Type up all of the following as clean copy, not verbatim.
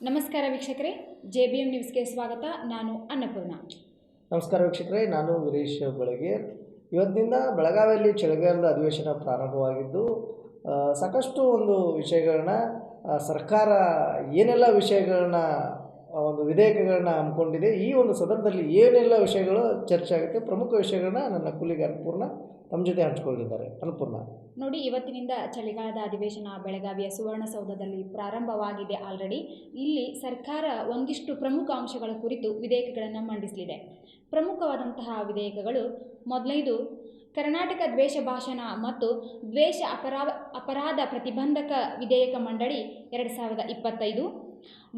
ನಮಸ್ಕಾರ ವೀಕ್ಷಕರೇ, JBM ನ್ಯೂಸ್ಗೆ ಸ್ವಾಗತ. ನಾನು ಅನ್ನಪೂರ್ಣ. ನಮಸ್ಕಾರ ವೀಕ್ಷಕರೇ, ನಾನು ವೀರೇಶ್ ಬೆಳಗೇರ್. ಇವತ್ತಿನಿಂದ ಬೆಳಗಾವಿಯಲ್ಲಿ ಚಳಿಗಾಲದ ಅಧಿವೇಶನ ಪ್ರಾರಂಭವಾಗಿದ್ದು ಸಾಕಷ್ಟು ಒಂದು ವಿಷಯಗಳನ್ನ ಸರ್ಕಾರ ಏನೆಲ್ಲ ವಿಷಯಗಳನ್ನ ಒಂದು ವಿಧೇಯಕಗಳನ್ನ ಹಮ್ಮಿಕೊಂಡಿದೆ, ಈ ಒಂದು ಸದನದಲ್ಲಿ ಏನೆಲ್ಲ ವಿಷಯಗಳು ಚರ್ಚೆ ಆಗುತ್ತೆ, ಪ್ರಮುಖ ವಿಷಯಗಳನ್ನ ನನ್ನ ಕೂಲಿಗೆ ಅನ್ನಪೂರ್ಣ ತಮ್ಮ ಜೊತೆ ಹಂಚಿಕೊಂಡಿದ್ದಾರೆ. ಅನ್ನಪೂರ್ಣ ನೋಡಿ, ಇವತ್ತಿನಿಂದ ಚಳಿಗಾಲದ ಅಧಿವೇಶನ ಬೆಳಗಾವಿಯ ಸುವರ್ಣಸೌಧದಲ್ಲಿ ಪ್ರಾರಂಭವಾಗಿದೆ. ಆಲ್ರೆಡಿ ಇಲ್ಲಿ ಸರ್ಕಾರ ಒಂದಿಷ್ಟು ಪ್ರಮುಖ ಅಂಶಗಳ ಕುರಿತು ವಿಧೇಯಕಗಳನ್ನು ಮಂಡಿಸಲಿದೆ. ಪ್ರಮುಖವಾದಂತಹ ವಿಧೇಯಕಗಳು: ಮೊದಲನೇದು ಕರ್ನಾಟಕ ದ್ವೇಷ ಭಾಷಣ ಮತ್ತು ದ್ವೇಷ ಅಪರಾಧ ಪ್ರತಿಬಂಧಕ ವಿಧೇಯಕ ಮಂಡಳಿ 2025,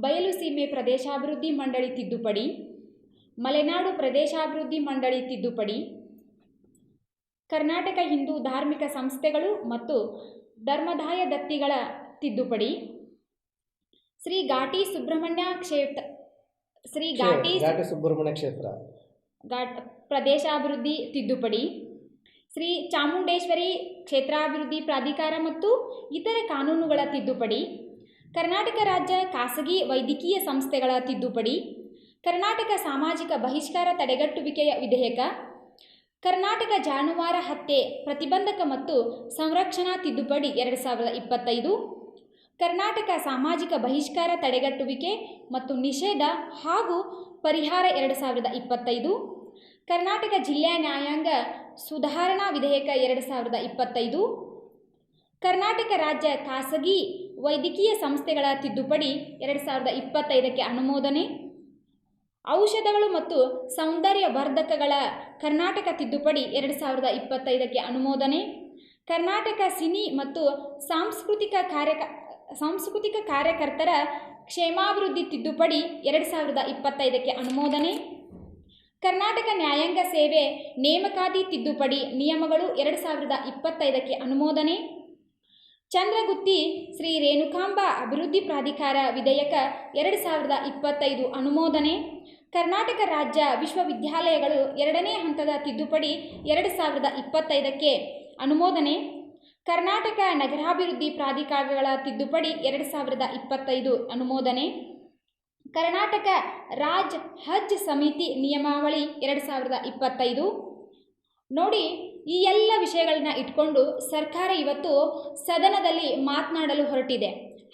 ಬಯಲು ಸೀಮೆ ಪ್ರದೇಶಾಭಿವೃದ್ಧಿ ಮಂಡಳಿ ತಿದ್ದುಪಡಿ, ಮಲೆನಾಡು ಪ್ರದೇಶಾಭಿವೃದ್ಧಿ ಮಂಡಳಿ ತಿದ್ದುಪಡಿ, ಕರ್ನಾಟಕ ಹಿಂದೂ ಧಾರ್ಮಿಕ ಸಂಸ್ಥೆಗಳು ಮತ್ತು ಧರ್ಮದಾಯ ದತ್ತಿಗಳ ತಿದ್ದುಪಡಿ, ಶ್ರೀ ಘಾಟಿ ಸುಬ್ರಹ್ಮಣ್ಯ ಕ್ಷೇತ್ರ ಪ್ರದೇಶಾಭಿವೃದ್ಧಿ ತಿದ್ದುಪಡಿ, ಶ್ರೀ ಚಾಮುಂಡೇಶ್ವರಿ ಕ್ಷೇತ್ರಾಭಿವೃದ್ಧಿ ಪ್ರಾಧಿಕಾರ ಮತ್ತು ಇತರ ಕಾನೂನುಗಳ ತಿದ್ದುಪಡಿ, ಕರ್ನಾಟಕ ರಾಜ್ಯ ಖಾಸಗಿ ವೈದ್ಯಕೀಯ ಸಂಸ್ಥೆಗಳ ತಿದ್ದುಪಡಿ, ಕರ್ನಾಟಕ ಸಾಮಾಜಿಕ ಬಹಿಷ್ಕಾರ ತಡೆಗಟ್ಟುವಿಕೆಯ ವಿಧೇಯಕ, ಕರ್ನಾಟಕ ಜಾನುವಾರು ಹತ್ಯೆ ಪ್ರತಿಬಂಧಕ ಮತ್ತು ಸಂರಕ್ಷಣಾ ತಿದ್ದುಪಡಿ 2025, ಕರ್ನಾಟಕ ಸಾಮಾಜಿಕ ಬಹಿಷ್ಕಾರ ತಡೆಗಟ್ಟುವಿಕೆ ಮತ್ತು ನಿಷೇಧ ಹಾಗೂ ಪರಿಹಾರ 2025, ಕರ್ನಾಟಕ ಜಿಲ್ಲಾ ನ್ಯಾಯಾಂಗ ಸುಧಾರಣಾ ವಿಧೇಯಕ 2025, ಕರ್ನಾಟಕ ರಾಜ್ಯ ಖಾಸಗಿ ವೈದ್ಯಕೀಯ ಸಂಸ್ಥೆಗಳ ತಿದ್ದುಪಡಿ 2025ಕ್ಕೆ ಅನುಮೋದನೆ, ಔಷಧಗಳು ಮತ್ತು ಸೌಂದರ್ಯವರ್ಧಕಗಳ ಕರ್ನಾಟಕ ತಿದ್ದುಪಡಿ 2025ಕ್ಕೆ ಅನುಮೋದನೆ, ಕರ್ನಾಟಕ ಸಿನಿ ಮತ್ತು ಸಾಂಸ್ಕೃತಿಕ ಕಾರ್ಯಕರ್ತರ ಕ್ಷೇಮಾಭಿವೃದ್ಧಿ ತಿದ್ದುಪಡಿ 2025ಕ್ಕೆ ಅನುಮೋದನೆ, ಕರ್ನಾಟಕ ನ್ಯಾಯಾಂಗ ಸೇವೆ ನೇಮಕಾತಿ ತಿದ್ದುಪಡಿ ನಿಯಮಗಳು 2025ಕ್ಕೆ ಅನುಮೋದನೆ, ಚಂದ್ರಗುತ್ತಿ ಶ್ರೀ ರೇಣುಕಾಂಬ ಅಭಿವೃದ್ಧಿ ಪ್ರಾಧಿಕಾರ ವಿಧೇಯಕ 2025 ಅನುಮೋದನೆ, ಕರ್ನಾಟಕ ರಾಜ್ಯ ವಿಶ್ವವಿದ್ಯಾಲಯಗಳು 2ನೇ ಹಂತದ ತಿದ್ದುಪಡಿ 2025ಕ್ಕೆ ಅನುಮೋದನೆ, ಕರ್ನಾಟಕ ನಗರಾಭಿವೃದ್ಧಿ ಪ್ರಾಧಿಕಾರಗಳ ತಿದ್ದುಪಡಿ 2025 ಅನುಮೋದನೆ, ಕರ್ನಾಟಕ ರಾಜ್ಯ ಹಜ್ ಸಮಿತಿ ನಿಯಮಾವಳಿ 2025. ನೋಡಿ, ಈ ಎಲ್ಲ ವಿಷಯಗಳನ್ನ ಇಟ್ಕೊಂಡು ಸರ್ಕಾರ ಇವತ್ತು ಸದನದಲ್ಲಿ ಮಾತನಾಡಲು ಹೊರಟಿದೆ.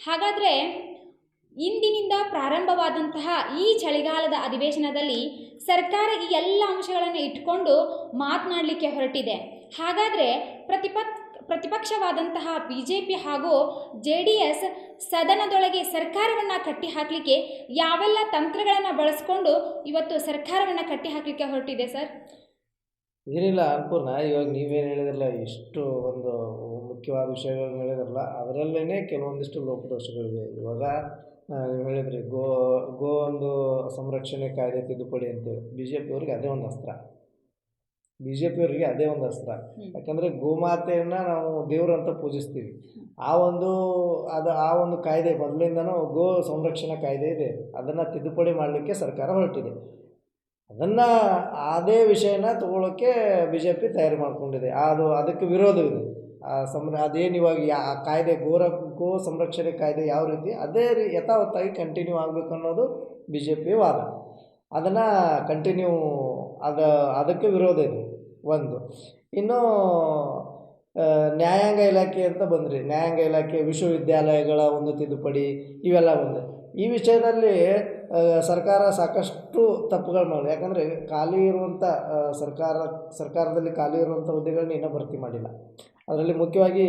ಹಾಗಾದರೆ ಇಂದಿನಿಂದ ಪ್ರಾರಂಭವಾದಂತಹ ಈ ಚಳಿಗಾಲದ ಅಧಿವೇಶನದಲ್ಲಿ ಸರ್ಕಾರ ಈ ಎಲ್ಲ ಅಂಶಗಳನ್ನು ಇಟ್ಕೊಂಡು ಮಾತನಾಡಲಿಕ್ಕೆ ಹೊರಟಿದೆ. ಹಾಗಾದರೆ ಪ್ರತಿಪಕ್ಷವಾದಂತಹ BJP ಹಾಗೂ JDS ಸದನದೊಳಗೆ ಸರ್ಕಾರವನ್ನು ಕಟ್ಟಿಹಾಕಲಿಕ್ಕೆ ಯಾವೆಲ್ಲ ತಂತ್ರಗಳನ್ನು ಬಳಸ್ಕೊಂಡು ಇವತ್ತು ಸರ್ಕಾರವನ್ನು ಕಟ್ಟಿಹಾಕಲಿಕ್ಕೆ ಹೊರಟಿದೆ ಸರ್? ಏನಿಲ್ಲ ಅನ್ನಪೂರ್ಣ, ಇವಾಗ ನೀವೇನು ಹೇಳಿದ್ರಲ್ಲ, ಇಷ್ಟು ಒಂದು ಮುಖ್ಯವಾದ ವಿಷಯಗಳನ್ನ ಹೇಳಿದ್ರಲ್ಲ, ಅದರಲ್ಲೇ ಕೆಲವೊಂದಿಷ್ಟು ಲೋಪದೋಷಗಳಿವೆ. ಇವಾಗ ನೀವು ಹೇಳಿದ್ರಿ ಗೋ ಒಂದು ಸಂರಕ್ಷಣೆ ಕಾಯ್ದೆ ತಿದ್ದುಪಡಿ ಅಂತೇಳಿ BJP ಅವರಿಗೆ ಅದೇ ಒಂದು ಅಸ್ತ್ರ. ಯಾಕಂದರೆ ಗೋಮಾತೆಯನ್ನು ನಾವು ದೇವರಂತ ಪೂಜಿಸ್ತೀವಿ. ಆ ಒಂದು ಕಾಯ್ದೆ ಮೊದಲಿಂದನೂ ಗೋ ಸಂರಕ್ಷಣಾ ಕಾಯ್ದೆ ಇದೆ, ಅದನ್ನು ತಿದ್ದುಪಡಿ ಮಾಡಲಿಕ್ಕೆ ಸರ್ಕಾರ ಹೊರಟಿದೆ. ಅದೇ ವಿಷಯನ ತಗೊಳ್ಳೋಕ್ಕೆ BJP ತಯಾರಿ ಮಾಡಿಕೊಂಡಿದೆ. ಅದಕ್ಕೆ ವಿರೋಧವಿದೆ. ಅದೇನು ಇವಾಗ ಆ ಕಾಯ್ದೆ ಗೋ ಸಂರಕ್ಷಣೆ ಕಾಯ್ದೆ ಯಾವ ರೀತಿ ಅದೇ ಯಥಾವತ್ತಾಗಿ ಕಂಟಿನ್ಯೂ ಆಗಬೇಕು ಅನ್ನೋದು BJP ವಾದ. ಅದನ್ನು ಕಂಟಿನ್ಯೂ ಅದಕ್ಕೆ ವಿರೋಧ ಇದೆ ಒಂದು. ಇನ್ನು ನ್ಯಾಯಾಂಗ ಇಲಾಖೆ ಅಂತ ಬಂದ್ರಿ, ನ್ಯಾಯಾಂಗ ಇಲಾಖೆ ವಿಶ್ವವಿದ್ಯಾಲಯಗಳ ಒಂದು ತಿದ್ದುಪಡಿ, ಇವೆಲ್ಲ ಬಂದೆ. ಈ ವಿಷಯದಲ್ಲಿ ಸರ್ಕಾರ ಸಾಕಷ್ಟು ತಪ್ಪುಗಳು ಮಾಡಿದೆ. ಯಾಕಂದರೆ ಖಾಲಿ ಇರುವಂಥ ಸರ್ಕಾರದಲ್ಲಿ ಖಾಲಿ ಇರುವಂಥ ಹುದ್ದೆಗಳನ್ನ ಇನ್ನೂ ಭರ್ತಿ ಮಾಡಿಲ್ಲ. ಅದರಲ್ಲಿ ಮುಖ್ಯವಾಗಿ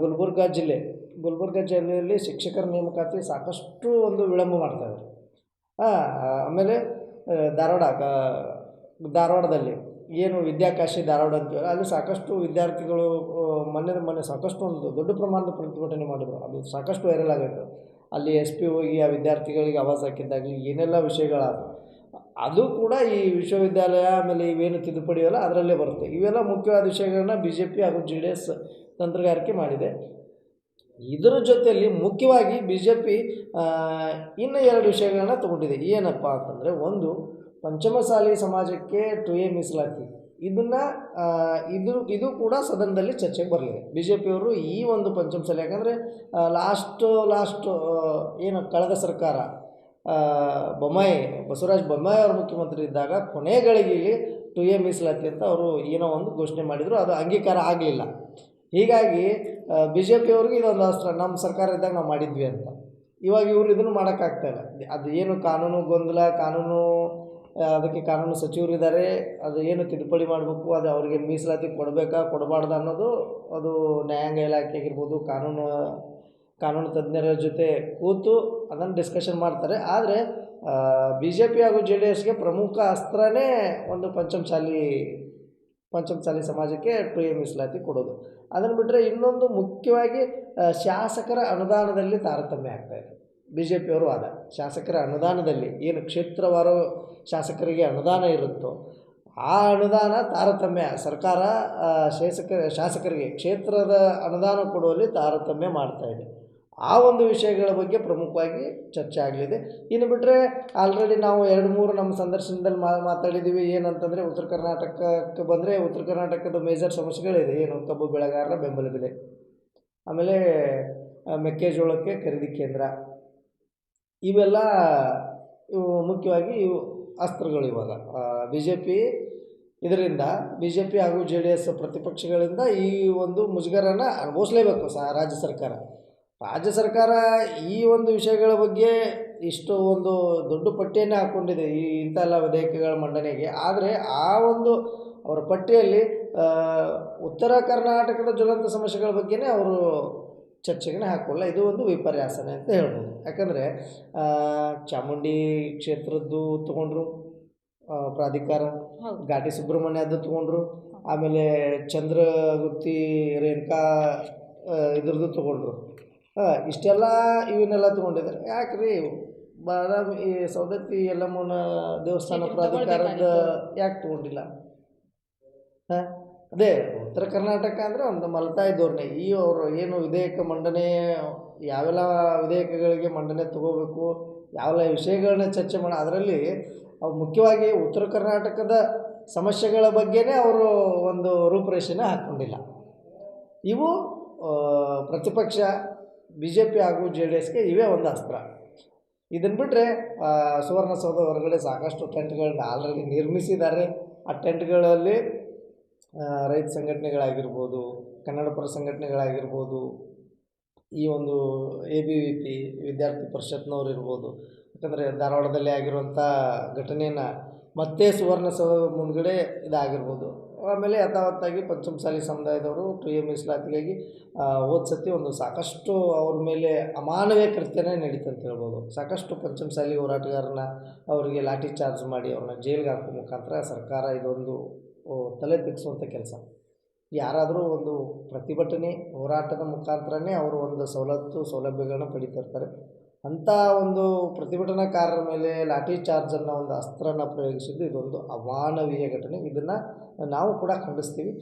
ಗುಲ್ಬರ್ಗ ಜಿಲ್ಲೆಯಲ್ಲಿ ಶಿಕ್ಷಕರ ನೇಮಕಾತಿ ಸಾಕಷ್ಟು ಒಂದು ವಿಳಂಬ ಮಾಡ್ತಾಯಿದ್ದಾರೆ. ಆಮೇಲೆ ಧಾರವಾಡದಲ್ಲಿ ಏನು ವಿದ್ಯಾಕಾಶಿ ಧಾರವಾಡ ಅಂತೀವಲ್ಲ, ಅಲ್ಲಿ ಸಾಕಷ್ಟು ವಿದ್ಯಾರ್ಥಿಗಳು ಮೊನ್ನೆ ಸಾಕಷ್ಟು ಒಂದು ದೊಡ್ಡ ಪ್ರಮಾಣದ ಪ್ರತಿಭಟನೆ ಮಾಡಿದರು. ಅದು ಸಾಕಷ್ಟು ವೈರಲ್ ಆಗೈತೆ. ಅಲ್ಲಿ SP ಹೋಗಿ ಆ ವಿದ್ಯಾರ್ಥಿಗಳಿಗೆ ಆವಾಜ್ ಹಾಕಿದ್ದಾಗಲಿ ಏನೆಲ್ಲ ವಿಷಯಗಳಾದವು, ಅದು ಕೂಡ ಈ ವಿಶ್ವವಿದ್ಯಾಲಯ ಆಮೇಲೆ ಇವೇನು ತಿದ್ದುಪಡಿಯಲ್ಲ ಅದರಲ್ಲೇ ಬರುತ್ತೆ. ಇವೆಲ್ಲ ಮುಖ್ಯವಾದ ವಿಷಯಗಳನ್ನ BJP ಹಾಗೂ JDS ತಂತ್ರಗಾರಿಕೆ ಮಾಡಿದೆ. ಇದರ ಜೊತೆಯಲ್ಲಿ ಮುಖ್ಯವಾಗಿ BJP ಇನ್ನೂ 2 ವಿಷಯಗಳನ್ನ ತಗೊಂಡಿದೆ. ಏನಪ್ಪ ಅಂತಂದರೆ, ಒಂದು, ಪಂಚಮಸಾಲಿ ಸಮಾಜಕ್ಕೆ 2A ಮೀಸಲಾತಿ ಇದನ್ನು ಇದು ಕೂಡ ಸದನದಲ್ಲಿ ಚರ್ಚೆಗೆ ಬರಲಿದೆ. ಬಿ ಜೆ ಪಿಯವರು ಈ ಒಂದು ಪಂಚಮಸಾಲಿ, ಯಾಕಂದರೆ ಲಾಸ್ಟು ಏನು ಕಳೆದ ಸರ್ಕಾರ ಬಸವರಾಜ ಬೊಮ್ಮಾಯಿ ಅವರು ಮುಖ್ಯಮಂತ್ರಿ ಇದ್ದಾಗ ಕೊನೆ ಗಳಿಗೆಯಲ್ಲಿ 2A ಮೀಸಲಾತಿ ಅಂತ ಅವರು ಏನೋ ಒಂದು ಘೋಷಣೆ ಮಾಡಿದರು, ಅದು ಅಂಗೀಕಾರ ಆಗಲಿಲ್ಲ. ಹೀಗಾಗಿ ಬಿ ಜೆ ಪಿಯವ್ರಿಗೆ ಇದೊಂದು ಅಸ್ತ್ರ, ನಮ್ಮ ಸರ್ಕಾರ ಇದ್ದಾಗ ನಾವು ಮಾಡಿದ್ವಿ ಅಂತ. ಇವಾಗ ಇವರು ಇದನ್ನು ಮಾಡೋಕ್ಕಾಗ್ತಾಯಿಲ್ಲ. ಅದು ಏನು ಕಾನೂನು ಗೊಂದಲ, ಅದಕ್ಕೆ ಕಾನೂನು ಸಚಿವರಿದ್ದಾರೆ, ಅದು ಏನು ತಿದ್ದುಪಡಿ ಮಾಡಬೇಕು, ಅದು ಅವರಿಗೆ ಮೀಸಲಾತಿ ಕೊಡಬೇಕಾ ಕೊಡಬಾರ್ದು ಅನ್ನೋದು ಅದು ನ್ಯಾಯಾಂಗ ಇಲಾಖೆ ಆಗಿರ್ಬೋದು, ಕಾನೂನು ತಜ್ಞರ ಜೊತೆ ಕೂತು ಅದನ್ನು ಡಿಸ್ಕಷನ್ ಮಾಡ್ತಾರೆ. ಆದರೆ ಬಿ ಜೆ ಪಿ ಹಾಗೂ JDSಗೆ ಪ್ರಮುಖ ಅಸ್ತ್ರನೇ ಒಂದು ಪಂಚಮಸಾಲಿ ಸಮಾಜಕ್ಕೆ 2A ಮೀಸಲಾತಿ ಕೊಡೋದು. ಅದನ್ನು ಬಿಟ್ಟರೆ ಇನ್ನೊಂದು ಮುಖ್ಯವಾಗಿ ಶಾಸಕರ ಅನುದಾನದಲ್ಲಿ ತಾರತಮ್ಯ ಆಗ್ತಾಯಿದೆ. ಬಿ ಜೆ ಪಿಯವರು ಶಾಸಕರ ಅನುದಾನದಲ್ಲಿ ಏನು ಕ್ಷೇತ್ರವಾರು ಶಾಸಕರಿಗೆ ಅನುದಾನ ಇರುತ್ತೋ ಆ ಅನುದಾನ ತಾರತಮ್ಯ, ಸರ್ಕಾರ ಶಾಸಕರಿಗೆ ಕ್ಷೇತ್ರದ ಅನುದಾನ ಕೊಡುವಲ್ಲಿ ತಾರತಮ್ಯ ಮಾಡ್ತಾಯಿದೆ. ಆ ಒಂದು ವಿಷಯಗಳ ಬಗ್ಗೆ ಪ್ರಮುಖವಾಗಿ ಚರ್ಚೆ ಆಗಲಿದೆ. ಇನ್ನು ಬಿಟ್ಟರೆ ಆಲ್ರೆಡಿ ನಾವು 2-3 ನಮ್ಮ ಸಂದರ್ಶನದಲ್ಲಿ ಮಾತಾಡಿದ್ದೀವಿ. ಏನಂತಂದರೆ ಉತ್ತರ ಕರ್ನಾಟಕಕ್ಕೆ ಬಂದರೆ ಉತ್ತರ ಕರ್ನಾಟಕದ ಮೇಜರ್ ಸಮಸ್ಯೆಗಳಿದೆ. ಏನು ಕಬ್ಬು ಬೆಳೆಗಾರರ ಬೆಂಬಲ ಬೆಲೆ, ಆಮೇಲೆ ಮೆಕ್ಕೆಜೋಳಕ್ಕೆ ಖರೀದಿ ಕೇಂದ್ರ, ಇವೆಲ್ಲ ಮುಖ್ಯವಾಗಿ ಅಸ್ತ್ರಗಳು. ಇವಾಗ ಬಿ ಜೆ ಪಿ ಹಾಗೂ JDS ಪ್ರತಿಪಕ್ಷಗಳಿಂದ ಈ ಒಂದು ಮುಜುಗರನ ಅನುಭವಿಸಲೇಬೇಕು ರಾಜ್ಯ ಸರ್ಕಾರ ಈ ಒಂದು ವಿಷಯಗಳ ಬಗ್ಗೆ ಇಷ್ಟು ಒಂದು ದೊಡ್ಡ ಪಟ್ಟಿಯನ್ನೇ ಹಾಕ್ಕೊಂಡಿದೆ ಇಂಥ ಎಲ್ಲ ವಿಧೇಯಕಗಳ ಮಂಡನೆಗೆ. ಆದರೆ ಆ ಒಂದು ಅವರ ಪಟ್ಟಿಯಲ್ಲಿ ಉತ್ತರ ಕರ್ನಾಟಕದ ಜ್ವಲಂತ ಸಮಸ್ಯೆಗಳ ಬಗ್ಗೆನೇ ಅವರು ಚರ್ಚೆಗೆ ಹಾಕೋಲ್ಲ. ಇದು ಒಂದು ವಿಪರ್ಯಾಸನೆ ಅಂತ ಹೇಳ್ಬೋದು. ಯಾಕಂದರೆ ಚಾಮುಂಡಿ ಕ್ಷೇತ್ರದ್ದು ತೊಗೊಂಡ್ರು ಪ್ರಾಧಿಕಾರ, ಘಾಟಿ ಸುಬ್ರಹ್ಮಣ್ಯದ್ದು ತೊಗೊಂಡ್ರು, ಆಮೇಲೆ ಚಂದ್ರಗುತ್ತಿ ರೇಣುಕಾ ಇದ್ರದ್ದು ತೊಗೊಂಡ್ರು. ಇಷ್ಟೆಲ್ಲ ಇವನ್ನೆಲ್ಲ ತೊಗೊಂಡಿದ್ದಾರೆ. ಯಾಕ್ರಿ ಬಾದಾಮಿ ಸೌದತ್ತಿ ಯಲ್ಲಮ್ಮನ ದೇವಸ್ಥಾನ ಪ್ರಾಧಿಕಾರದ ಯಾಕೆ ತೊಗೊಂಡಿಲ್ಲ? ಅದೇ ಉತ್ತರ ಕರ್ನಾಟಕ ಅಂದರೆ ಒಂದು ಮಲತಾಯಿ ಧೋರಣೆ. ಅವರು ಏನು ವಿಧೇಯಕ ಮಂಡನೆ, ಯಾವೆಲ್ಲ ವಿಧೇಯಕಗಳಿಗೆ ಮಂಡನೆ ತಗೋಬೇಕು, ಯಾವೆಲ್ಲ ವಿಷಯಗಳನ್ನ ಚರ್ಚೆ ಅದರಲ್ಲಿ ಮುಖ್ಯವಾಗಿ ಉತ್ತರ ಕರ್ನಾಟಕದ ಸಮಸ್ಯೆಗಳ ಬಗ್ಗೆನೇ ಅವರು ಒಂದು ರೂಪುರೇಷೆನ ಹಾಕ್ಕೊಂಡಿಲ್ಲ. ಇವು ಪ್ರತಿಪಕ್ಷ ಬಿ ಜೆ ಪಿ ಹಾಗೂ JDSಗೆ ಇವೇ ಒಂದು ಅಸ್ತ್ರ. ಇದನ್ನು ಬಿಟ್ಟರೆ ಸುವರ್ಣಸೌಧ ಹೊರಗಡೆ ಸಾಕಷ್ಟು ಟೆಂಟ್ಗಳನ್ನ ಆಲ್ರೆಡಿ ನಿರ್ಮಿಸಿದ್ದಾರೆ. ಆ ಟೆಂಟ್ಗಳಲ್ಲಿ ರೈತ ಸಂಘಟನೆಗಳಾಗಿರ್ಬೋದು, ಕನ್ನಡಪರ ಸಂಘಟನೆಗಳಾಗಿರ್ಬೋದು, ಈ ಒಂದು ABVP ವಿದ್ಯಾರ್ಥಿ ಪರಿಷತ್ನವ್ರು ಇರ್ಬೋದು. ಯಾಕಂದರೆ ಧಾರವಾಡದಲ್ಲಿ ಆಗಿರುವಂಥ ಘಟನೆಯನ್ನು ಮತ್ತೆ ಸುವರ್ಣಸೌಧ ಮುಂದ್ಗಡೆ ಇದಾಗಿರ್ಬೋದು. ಆಮೇಲೆ ಯಥಾವತ್ತಾಗಿ ಪಂಚಮಸಾಲಿ ಸಮುದಾಯದವರು 2A ಮೀಸಲಾತಿಗಾಗಿ ಹೋದ ಸತಿ ಒಂದು ಸಾಕಷ್ಟು ಅವ್ರ ಮೇಲೆ ಅಮಾನವೀಯ ಕೃತ್ಯನೇ ನಡೀತು ಅಂತ ಹೇಳ್ಬೋದು. ಸಾಕಷ್ಟು ಪಂಚಮಸಾಲಿ ಹೋರಾಟಗಾರನ ಅವರಿಗೆ ಲಾಠಿ ಚಾರ್ಜ್ ಮಾಡಿ ಅವ್ರನ್ನ ಜೈಲಿಗೆ ಹಾಕೋ ಮುಖಾಂತರ ಸರ್ಕಾರ ಇದೊಂದು ತಲೆ ತೆಗೆಸುವಂಥ ಕೆಲಸ. ಯಾರಾದರೂ ಒಂದು ಪ್ರತಿಭಟನೆ ಹೋರಾಟದ ಮುಖಾಂತರನೇ ಅವರು ಒಂದು ಸೌಲಭ್ಯಗಳನ್ನ ಪಡಿತಿರ್ತಾರೆ. ಅಂಥ ಒಂದು ಪ್ರತಿಭಟನಾಕಾರರ ಮೇಲೆ ಲಾಠಿ ಚಾರ್ಜನ್ನು ಒಂದು ಅಸ್ತ್ರನ ಪ್ರಯೋಗಿಸಿದ್ದು ಇದೊಂದು ಅಮಾನವೀಯ ಘಟನೆ. ಇದನ್ನು ನಾವು ಕೂಡ ಖಂಡಿಸ್ತೀವಿ.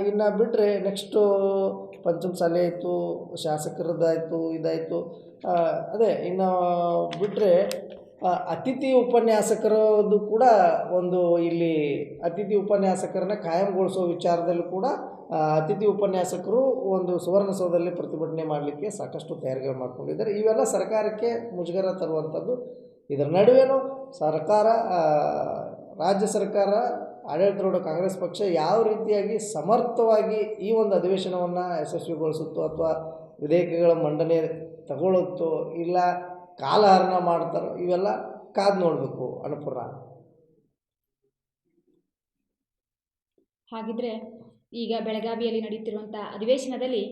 ಇನ್ನು ಬಿಟ್ಟರೆ ನೆಕ್ಸ್ಟು ಪಂಚಮಸಾಲಿ ಆಯಿತು, ಶಾಸಕರದ್ದಾಯಿತು, ಇದಾಯಿತು. ಅದೇ ಇನ್ನು ಬಿಟ್ಟರೆ ಅತಿಥಿ ಉಪನ್ಯಾಸಕರದ್ದು ಕೂಡ ಒಂದು ಇಲ್ಲಿ ಅತಿಥಿ ಉಪನ್ಯಾಸಕರನ್ನ ಕಾಯಂಗೊಳಿಸೋ ವಿಚಾರದಲ್ಲೂ ಕೂಡ ಅತಿಥಿ ಉಪನ್ಯಾಸಕರು ಒಂದು ಸುವರ್ಣಸೌಧದಲ್ಲಿ ಪ್ರತಿಭಟನೆ ಮಾಡಲಿಕ್ಕೆ ಸಾಕಷ್ಟು ತಯಾರಿಗಳು ಮಾಡ್ಕೊಂಡಿದ್ದಾರೆ. ಇವೆಲ್ಲ ಸರ್ಕಾರಕ್ಕೆ ಮುಜುಗರ ತರುವಂಥದ್ದು. ಇದರ ನಡುವೆನೂ ರಾಜ್ಯ ಸರ್ಕಾರ, ಆಡಳಿತಾರೂಢ ಕಾಂಗ್ರೆಸ್ ಪಕ್ಷ ಯಾವ ರೀತಿಯಾಗಿ ಸಮರ್ಥವಾಗಿ ಈ ಒಂದು ಅಧಿವೇಶನವನ್ನು ಯಶಸ್ವಿಗೊಳಿಸುತ್ತೋ ಅಥವಾ ವಿಧೇಯಕಗಳ ಮಂಡನೆ ತಗೊಳ್ಳುತ್ತೋ ಇಲ್ಲ ಕಾಲಹರಣ ಮಾಡ್ತಾರೋ, ಇವೆಲ್ಲ ಕಾದು ನೋಡಬೇಕು. ಅನ್ನಪೂರ್ಣ, ಹಾಗಿದ್ರೆ ಈಗ ಬೆಳಗಾವಿಯಲ್ಲಿ ನಡೆಯುತ್ತಿರುವಂಥ ಅಧಿವೇಶನದಲ್ಲಿ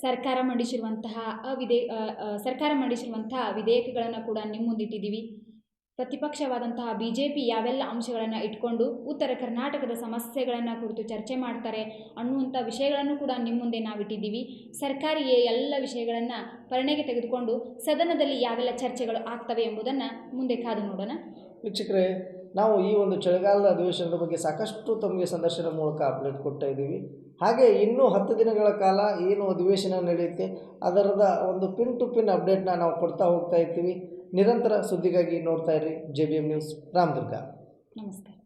ಸರ್ಕಾರ ಮಂಡಿಸಿರುವಂತಹ ವಿಧೇಯಕಗಳನ್ನು ಕೂಡ ನಿಮ್ಮ ಮುಂದಿಟ್ಟಿದ್ದೀವಿ. ಪ್ರತಿಪಕ್ಷವಾದಂತಹ BJP ಯಾವೆಲ್ಲ ಅಂಶಗಳನ್ನು ಇಟ್ಕೊಂಡು ಉತ್ತರ ಕರ್ನಾಟಕದ ಸಮಸ್ಯೆಗಳನ್ನು ಕುರಿತು ಚರ್ಚೆ ಮಾಡ್ತಾರೆ ಅನ್ನುವಂಥ ವಿಷಯಗಳನ್ನು ಕೂಡ ನಿಮ್ಮ ಮುಂದೆ ನಾವಿಟ್ಟಿದ್ದೀವಿ. ಸರ್ಕಾರಿ ಎಲ್ಲ ವಿಷಯಗಳನ್ನು ಪರಿಗಣನೆಗೆ ತೆಗೆದುಕೊಂಡು ಸದನದಲ್ಲಿ ಯಾವೆಲ್ಲ ಚರ್ಚೆಗಳು ಆಗ್ತವೆ ಎಂಬುದನ್ನು ಮುಂದೆ ಕಾದು ನೋಡೋಣ. ವೀಕ್ಷಕರೇ, ನಾವು ಈ ಒಂದು ಚಳಿಗಾಲದ ಅಧಿವೇಶನದ ಬಗ್ಗೆ ಸಾಕಷ್ಟು ತಮಗೆ ಸಂದರ್ಶನ ಮೂಲಕ ಅಪ್ಡೇಟ್ ಕೊಡ್ತಾ ಇದ್ದೀವಿ. ಹಾಗೆ ಇನ್ನೂ 10 ದಿನಗಳ ಕಾಲ ಏನು ಅಧಿವೇಶನ ನಡೆಯುತ್ತೆ ಅದರದ ಒಂದು ಪಿನ್ ಟು ಪಿನ್ ಅಪ್ಡೇಟ್ನ ನಾವು ಕೊಡ್ತಾ ಹೋಗ್ತಾ ಇರ್ತೀವಿ. ನಿರಂತರ ಸುದ್ದಿಗಾಗಿ ನೋಡ್ತಾ ಇರಿ JBM ನ್ಯೂಸ್ ರಾಮದುರ್ಗ. ನಮಸ್ಕಾರ.